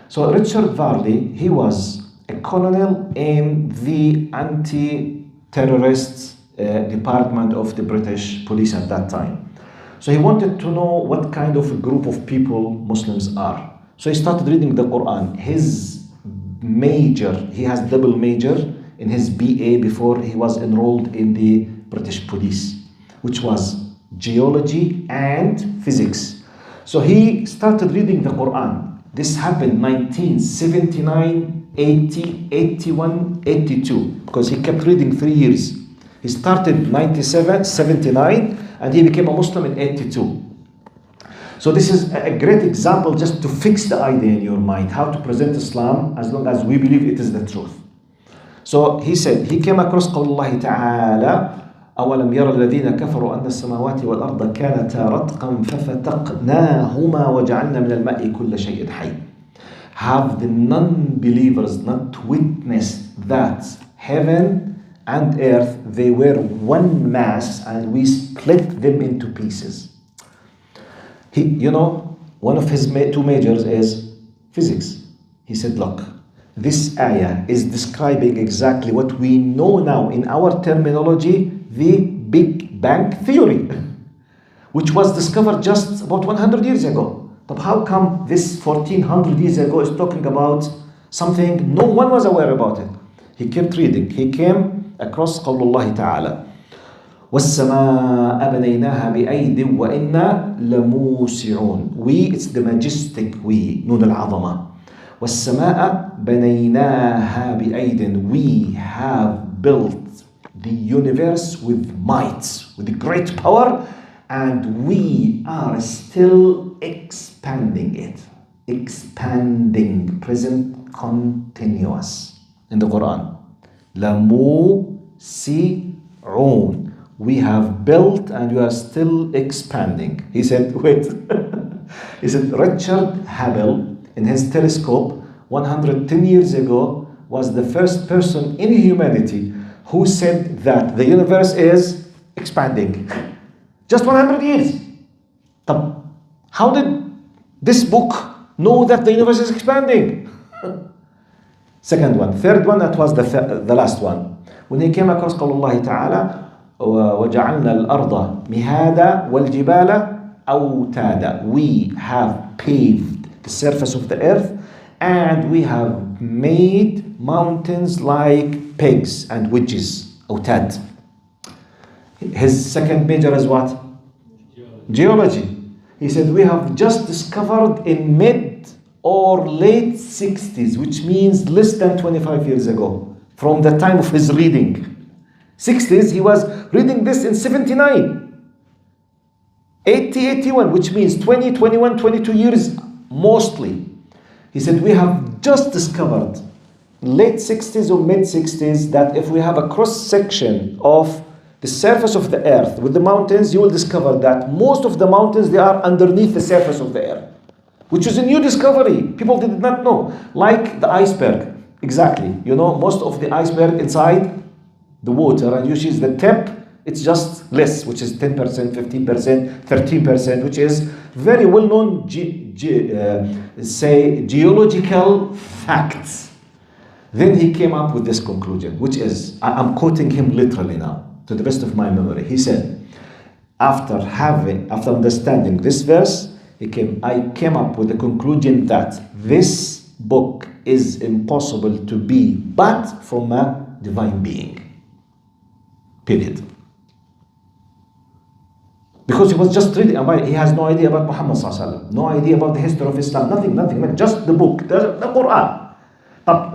So Richard Varley, he was a colonel in the anti-terrorist department of the British police at that time. So he wanted to know what kind of a group of people Muslims are. So he started reading the Quran. His major, he has double major in his BA before he was enrolled in the British police, which was geology and physics. So he started reading the Quran. This happened 1979, 80, 81, 82, because he kept reading 3 years. He started 97, 79, and he became a Muslim in 82. So this is a great example just to fix the idea in your mind, how to present Islam as long as we believe it is the truth. So he said, he came across قول الله تعالى أولم يرى الذين كفروا أن السماوات والأرض كانتا رتقا ففتقناهما وجعلنا من الماء كل شيء حي. Have the non-believers not witnessed that heaven and earth, they were one mass and we split them into pieces? One of his two majors is physics. He said, look, this ayah is describing exactly what we know now in our terminology, the Big Bang Theory, which was discovered just about 100 years ago. But how come this 1400 years ago is talking about something no one was aware about it? He kept reading. He came across قول الله تعالى والسماء بنيناها بأيد وإنا لموسعون. We, it's the majestic we, نون العظمة. والسماء بنيناها بأيد. We have built the universe with might, with great power, and we are still expanding it. Expanding, present continuous in the Quran. لموسعون. We have built and we are still expanding. He said, wait. He said, Richard Hubble, in his telescope 110 years ago, was the first person in humanity who said that the universe is expanding. Just 100 years. How did this book know that the universe is expanding? Second one. Third one, that was the last one. When he came across قول الله تعالى وجعلنا الأرض مهادا والجبال أوتادا. We have paved the surface of the earth and we have made mountains like pegs and wedges. أوتاد. His second major is what? Geology. He said, we have just discovered in mid or late 60s, which means less than 25 years ago, from the time of his reading. 60s, he was reading this in 79. 80, 81, which means 20, 21, 22 years mostly. He said, we have just discovered late 60s or mid 60s that if we have a cross section of the surface of the earth with the mountains, you will discover that most of the mountains, they are underneath the surface of the earth, which is a new discovery. People did not know. Like the iceberg. Exactly. You know, most of the iceberg inside the water, and you see the tip, it's just less, which is 10%, 15%, 13%, which is very well-known geological facts. Then he came up with this conclusion, which is, I'm quoting him literally now, to the best of my memory. He said, after understanding this verse, I came up with the conclusion that this book is impossible to be but from a divine being. Period. Because he was just reading, he has no idea about Muhammad sallallahu alaihi wasallam, no idea about the history of Islam, nothing, just the book, the Quran.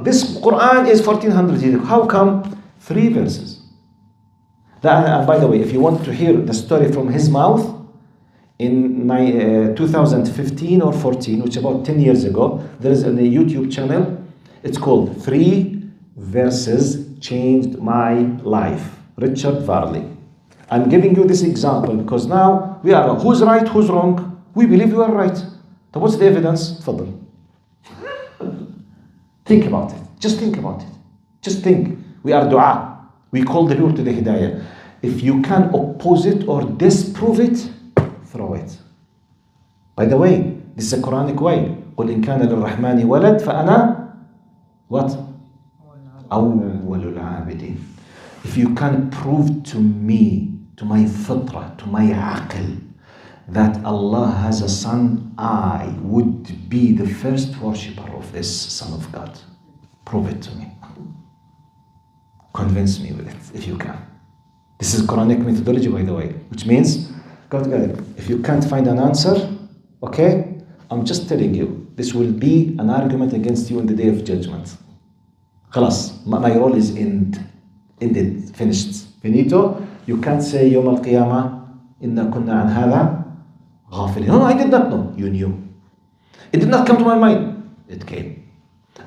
This Quran is 1400 years ago. How come 3 verses? And by the way, if you want to hear the story from his mouth, in 2015 or 14, which is about 10 years ago, there is a YouTube channel. It's called 3 Verses Changed My Life. Richard Varley. I'm giving you this example because now we are who's right, who's wrong. We believe you are right. So what's the evidence? Fadl. Think about it. Just think about it. Just think. We are dua. We call the people to the hidayah. If you can oppose it or disprove it, throw it. By the way, this is a Quranic way. قُلْ إِنْ كَانَ لِلرَّحْمَنِ وَلَدْ فَأَنَا what? أَوَّلُ الْعَابِدِينَ. If you can prove to me, to my fitra, to my aql, that Allah has a son, I would be the first worshipper of this Son of God. Prove it to me. Convince me with it, if you can. This is Quranic methodology, by the way, which means, God, if you can't find an answer, okay, I'm just telling you, this will be an argument against you in the day of judgment. Khalas, my role is ended, finished, finito. You can't say يوم القيامة إنا كنا عن هذا غافلين. No, I did not know. You knew. It did not come to my mind. It came.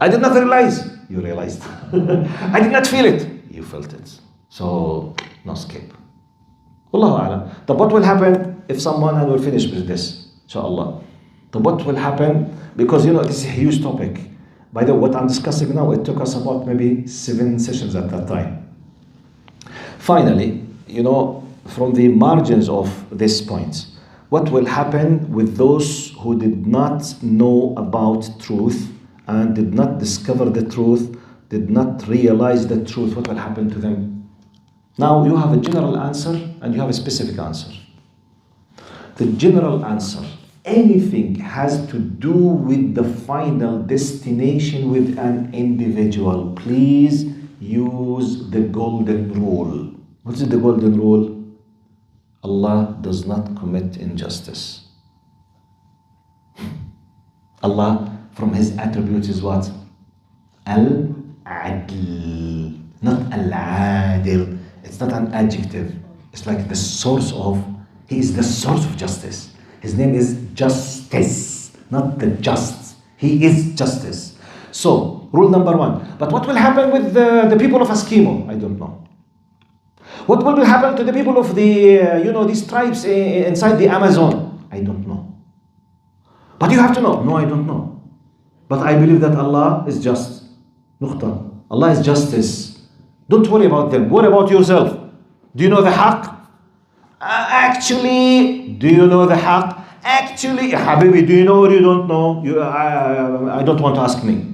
I did not realize. You realized. I did not feel it. You felt it. So, no escape. Wallahu a'lam. But what will happen if someone, and we'll finish with this, inshallah. But what will happen, because this is a huge topic. By the way, what I'm discussing now, it took us about maybe 7 sessions at that time. Finally, from the margins of this point, what will happen with those who did not know about truth and did not discover the truth, did not realize the truth? What will happen to them? Now you have a general answer and you have a specific answer. The general answer, anything has to do with the final destination with an individual. Please use the golden rule. What is the golden rule? Allah does not commit injustice. Allah, from His attributes, is what? Al-Adl, not Al-Adil. It's not an adjective. It's like the source of, He is the source of justice. His name is Justice, not the just. He is justice. So, rule number 1. But what will happen with the people of Eskimo? I don't know. What will happen to the people of these tribes inside the Amazon? I don't know. But you have to know. No, I don't know. But I believe that Allah is just. Nuqta. Allah is justice. Don't worry about them. Worry about yourself. Do you know the haqq? Actually, do you know the haqq? Actually, Habibi, do you know or you don't know? I don't want to ask me.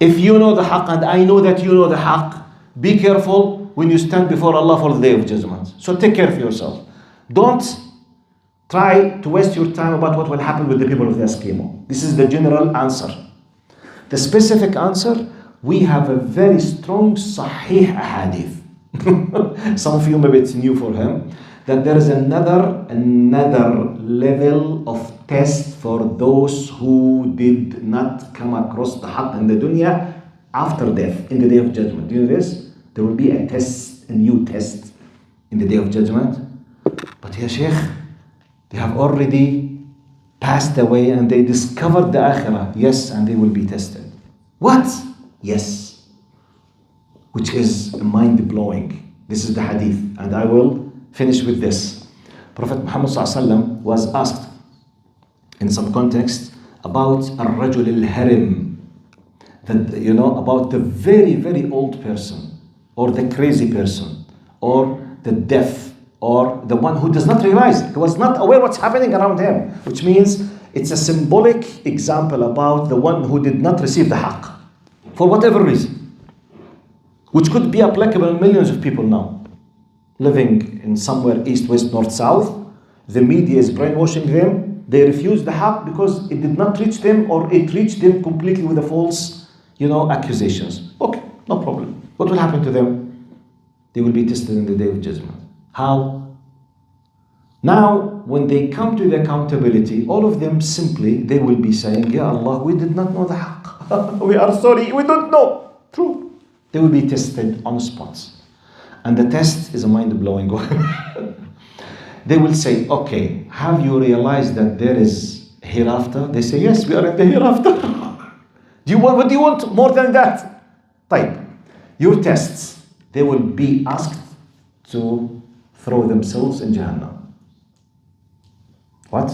If you know the haqq and I know that you know the haqq, be careful when you stand before Allah for the day of judgment. So take care of yourself. Don't try to waste your time about what will happen with the people of the Eskimo. This is the general answer. The specific answer, we have a very strong Sahih Ahadith. Some of you, maybe it's new for him, that there is another level of test for those who did not come across the haqq in the dunya after death, in the day of judgment. Do you know this? There will be a test, a new test in the day of judgment. But ya Sheikh, they have already passed away and they discovered the akhirah. Yes, and they will be tested. What? Yes. Which is mind-blowing. This is the hadith, and I will finish with this. Prophet Muhammad ﷺ was asked in some context about al-rajul al-harim, that, you know, about the very, very old person, or the crazy person, or the deaf, or the one who does not realize, he was not aware what's happening around him, which means it's a symbolic example about the one who did not receive the haqq, for whatever reason, which could be applicable in millions of people now, living in somewhere east, west, north, south. The media is brainwashing them. They refuse the haqq because it did not reach them, or it reached them completely with the false, you know, accusations. Okay, no problem. What will happen to them? They will be tested in the day of judgment. How? Now, when they come to the accountability, all of them simply, they will be saying, Ya Allah, we did not know the haqq. We are sorry, we don't know. True. They will be tested on spots. And the test is a mind-blowing one. They will say, okay, have you realized that there is hereafter? They say, yes, we are in the hereafter. What do you want more than that? Type. Your tests, they will be asked to throw themselves in Jahannam. What?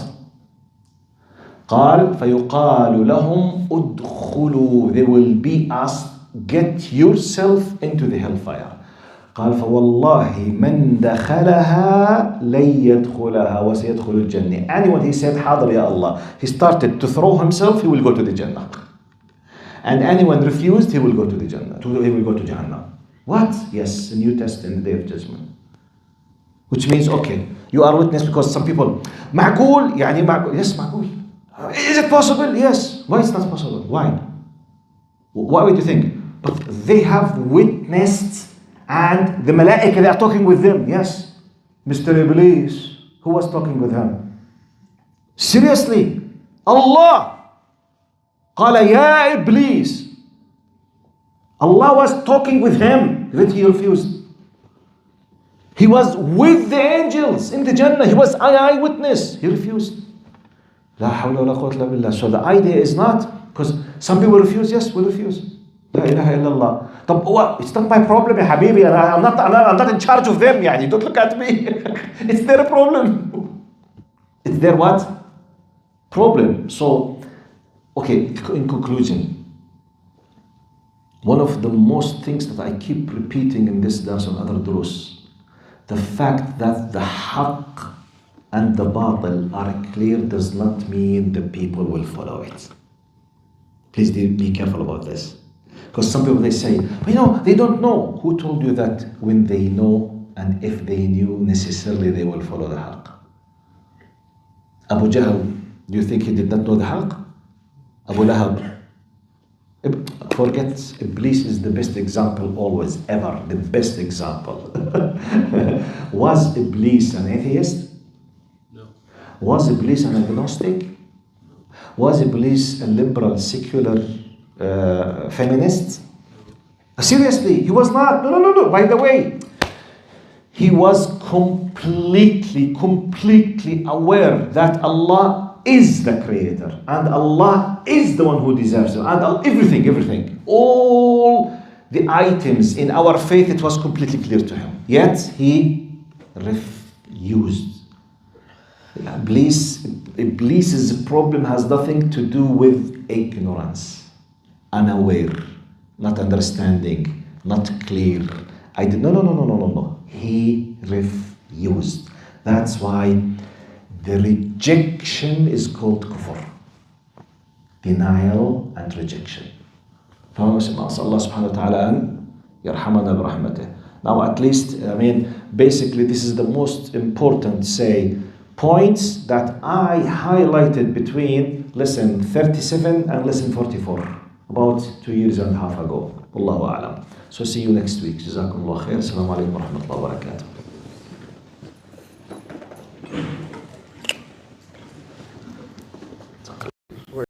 قال فيقال لهم ادخلوا. They will be asked, get yourself into the hellfire. قال فوالله من دخلها لن يدخلها وسيدخل الجنة. Anyone he said حاضر يا Allah, he started to throw himself, he will go to the Jannah. And anyone refused, he will go to the Jannah. He will go to Jahannam. What? Yes, a new test in the day of judgment. Which means, okay, you are witness because some people, معقول, يعني معقول, yes, معقول. Is it possible? Yes. Why it's not possible? Why? Why would you think? But they have witnessed, and the malaika, they are talking with them. Yes. Mr. Iblis, who was talking with him? Seriously? Allah. قال يا إبليس. Allah was talking with him, but he refused. He was with the angels in the Jannah. He was eyewitness. He refused. لا حول ولا قوة إلا بالله. So the idea is not, because some people refuse, yes, we refuse. لا إله إلا الله. طب it's not my problem يا حبيبي. I'm not in charge of them. يعني don't look at me. It's their problem. It's their what? Problem. So, okay, in conclusion, one of the most things that I keep repeating in this dars and other durus, the fact that the haqq and the batil are clear does not mean the people will follow it. Please be careful about this. Because some people, they say, you know, they don't know. Who told you that when they know and if they knew, necessarily they will follow the haqq? Abu Jahl, do you think he did not know the haqq? Abu Lahab. Forget, Iblis is the best example always, ever, the best example. Was Iblis an atheist? No. Was Iblis an agnostic? Was Iblis a liberal, secular feminist? Seriously, he was not. No. By the way, he was completely aware that Allah is the creator and Allah is the one who deserves it, and everything, all the items in our faith, it was completely clear to him, yet he refused. Iblis's problem has nothing to do with ignorance, unaware, not understanding, not clear. No. He refused. That's why the rejection is called kufr. Denial and rejection. Allah subhanahu wa ta'ala yarhamana bi-rahmatih. Now at least, basically this is the most important, points that I highlighted between lesson 37 and lesson 44. about 2 years and a half ago. Wallahu a'lam. So see you next week. Jazakumullah khair. Assalamu alaikum wa rahmatullahi wa barakatuh.